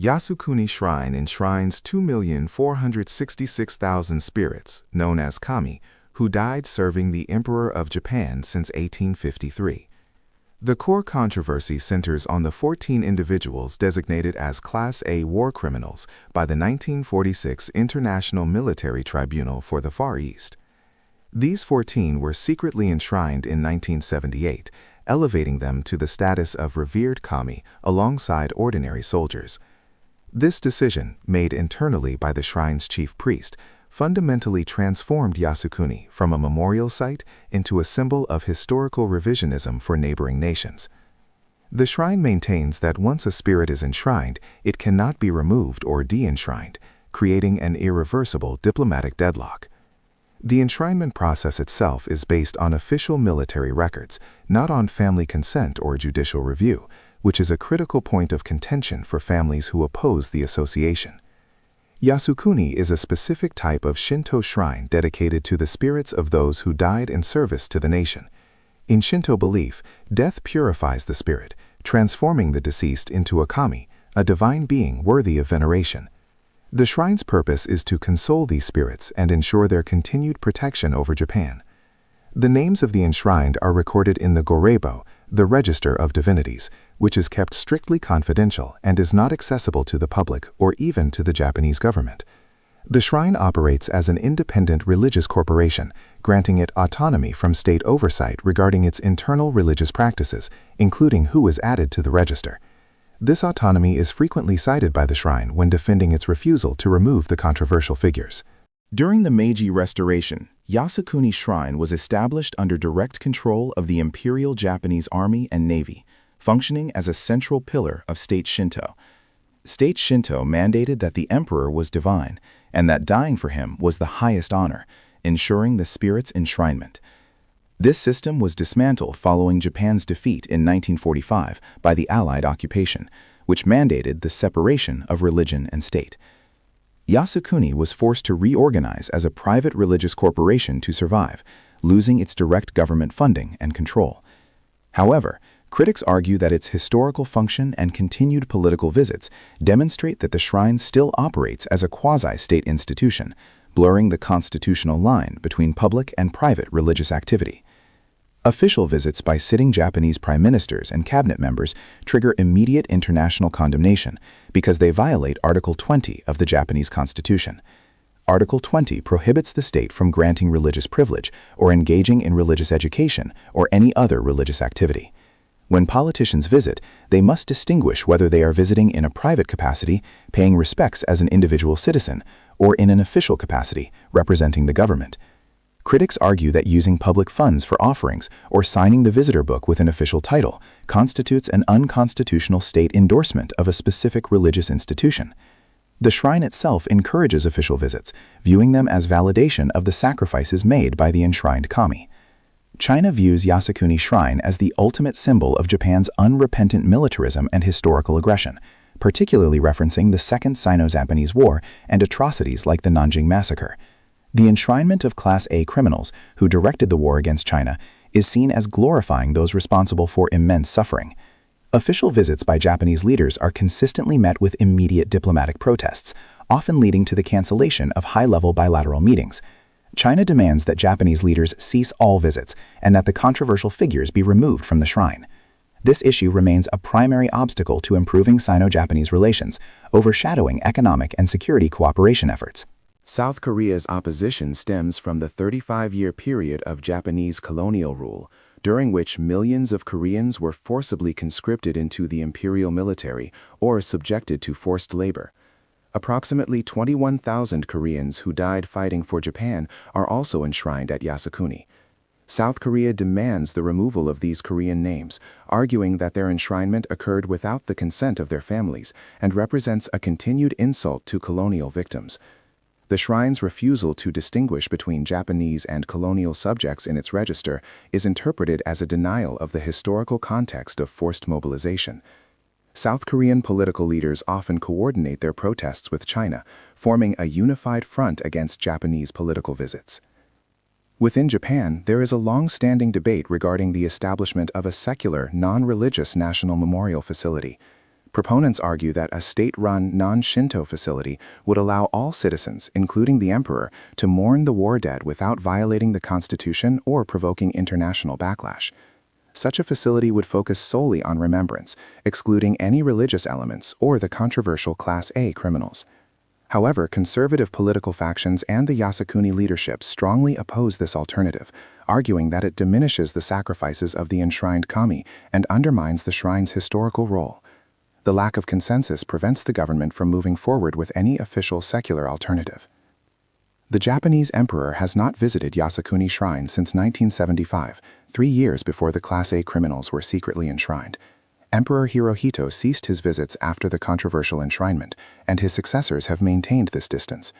Yasukuni Shrine enshrines 2,466,000 spirits, known as kami, who died serving the Emperor of Japan since 1853. The core controversy centers on the 14 individuals designated as Class A war criminals by the 1946 International Military Tribunal for the Far East. These 14 were secretly enshrined in 1978, elevating them to the status of revered kami alongside ordinary soldiers. This decision, made internally by the shrine's chief priest, fundamentally transformed Yasukuni from a memorial site into a symbol of historical revisionism for neighboring nations. The shrine maintains that once a spirit is enshrined, it cannot be removed or de-enshrined, creating an irreversible diplomatic deadlock. The enshrinement process itself is based on official military records, not on family consent or judicial review, which is a critical point of contention for families who oppose the association. Yasukuni is a specific type of Shinto shrine dedicated to the spirits of those who died in service to the nation. In Shinto belief, death purifies the spirit, transforming the deceased into a kami, a divine being worthy of veneration. The shrine's purpose is to console these spirits and ensure their continued protection over Japan. The names of the enshrined are recorded in the Gorei-bo, the Register of Divinities, which is kept strictly confidential and is not accessible to the public or even to the Japanese government. The shrine operates as an independent religious corporation, granting it autonomy from state oversight regarding its internal religious practices, including who is added to the register. This autonomy is frequently cited by the shrine when defending its refusal to remove the controversial figures. During the Meiji Restoration, Yasukuni Shrine was established under direct control of the Imperial Japanese Army and Navy, functioning as a central pillar of State Shinto. State Shinto mandated that the emperor was divine, and that dying for him was the highest honor, ensuring the spirit's enshrinement. This system was dismantled following Japan's defeat in 1945 by the Allied occupation, which mandated the separation of religion and state. Yasukuni was forced to reorganize as a private religious corporation to survive, losing its direct government funding and control. However, critics argue that its historical function and continued political visits demonstrate that the shrine still operates as a quasi-state institution, blurring the constitutional line between public and private religious activity. Official visits by sitting Japanese prime ministers and cabinet members trigger immediate international condemnation because they violate Article 20 of the Japanese Constitution. Article 20 prohibits the state from granting religious privilege or engaging in religious education or any other religious activity. When politicians visit, they must distinguish whether they are visiting in a private capacity, paying respects as an individual citizen, or in an official capacity, representing the government. Critics argue that using public funds for offerings or signing the visitor book with an official title constitutes an unconstitutional state endorsement of a specific religious institution. The shrine itself encourages official visits, viewing them as validation of the sacrifices made by the enshrined kami. China views Yasukuni Shrine as the ultimate symbol of Japan's unrepentant militarism and historical aggression, particularly referencing the Second Sino-Japanese War and atrocities like the Nanjing Massacre. The enshrinement of Class A criminals who directed the war against China is seen as glorifying those responsible for immense suffering. Official visits by Japanese leaders are consistently met with immediate diplomatic protests, often leading to the cancellation of high-level bilateral meetings. China demands that Japanese leaders cease all visits and that the controversial figures be removed from the shrine. This issue remains a primary obstacle to improving Sino-Japanese relations, overshadowing economic and security cooperation efforts. South Korea's opposition stems from the 35-year period of Japanese colonial rule, during which millions of Koreans were forcibly conscripted into the imperial military or subjected to forced labor. Approximately 21,000 Koreans who died fighting for Japan are also enshrined at Yasukuni. South Korea demands the removal of these Korean names, arguing that their enshrinement occurred without the consent of their families and represents a continued insult to colonial victims. The shrine's refusal to distinguish between Japanese and colonial subjects in its register is interpreted as a denial of the historical context of forced mobilization. South Korean political leaders often coordinate their protests with China, forming a unified front against Japanese political visits. Within Japan, there is a long-standing debate regarding the establishment of a secular, non-religious national memorial facility. Proponents argue that a state-run, non-Shinto facility would allow all citizens, including the emperor, to mourn the war dead without violating the constitution or provoking international backlash. Such a facility would focus solely on remembrance, excluding any religious elements or the controversial Class A criminals. However, conservative political factions and the Yasukuni leadership strongly oppose this alternative, arguing that it diminishes the sacrifices of the enshrined kami and undermines the shrine's historical role. The lack of consensus prevents the government from moving forward with any official secular alternative. The Japanese emperor has not visited Yasukuni Shrine since 1975, 3 years before the Class A criminals were secretly enshrined. Emperor Hirohito ceased his visits after the controversial enshrinement, and his successors have maintained this distance.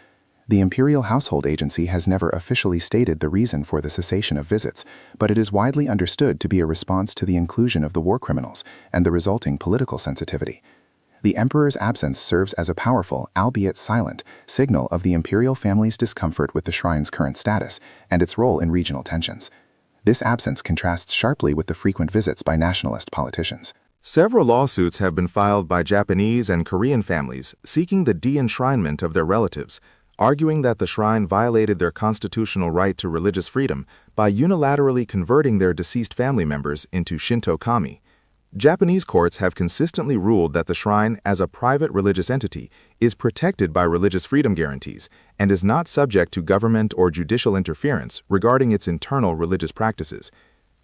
The Imperial Household Agency has never officially stated the reason for the cessation of visits, but it is widely understood to be a response to the inclusion of the war criminals and the resulting political sensitivity. The emperor's absence serves as a powerful, albeit silent, signal of the imperial family's discomfort with the shrine's current status and its role in regional tensions. This absence contrasts sharply with the frequent visits by nationalist politicians. Several lawsuits have been filed by Japanese and Korean families seeking the de-enshrinement of their relatives, arguing that the shrine violated their constitutional right to religious freedom by unilaterally converting their deceased family members into Shinto kami. Japanese courts have consistently ruled that the shrine, as a private religious entity, is protected by religious freedom guarantees and is not subject to government or judicial interference regarding its internal religious practices.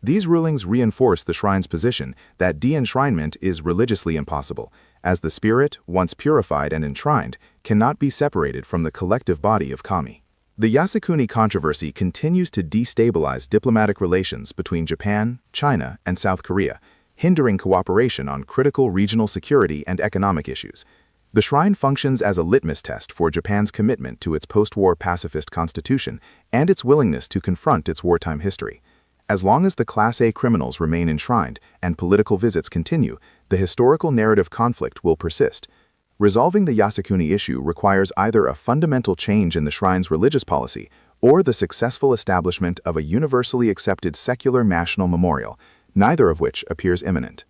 These rulings reinforce the shrine's position that de-enshrinement is religiously impossible, as the spirit, once purified and enshrined, cannot be separated from the collective body of kami. The Yasukuni controversy continues to destabilize diplomatic relations between Japan, China, and South Korea, hindering cooperation on critical regional security and economic issues. The shrine functions as a litmus test for Japan's commitment to its post-war pacifist constitution and its willingness to confront its wartime history. As long as the Class A criminals remain enshrined and political visits continue, the historical narrative conflict will persist. Resolving the Yasukuni issue requires either a fundamental change in the shrine's religious policy or the successful establishment of a universally accepted secular national memorial, neither of which appears imminent.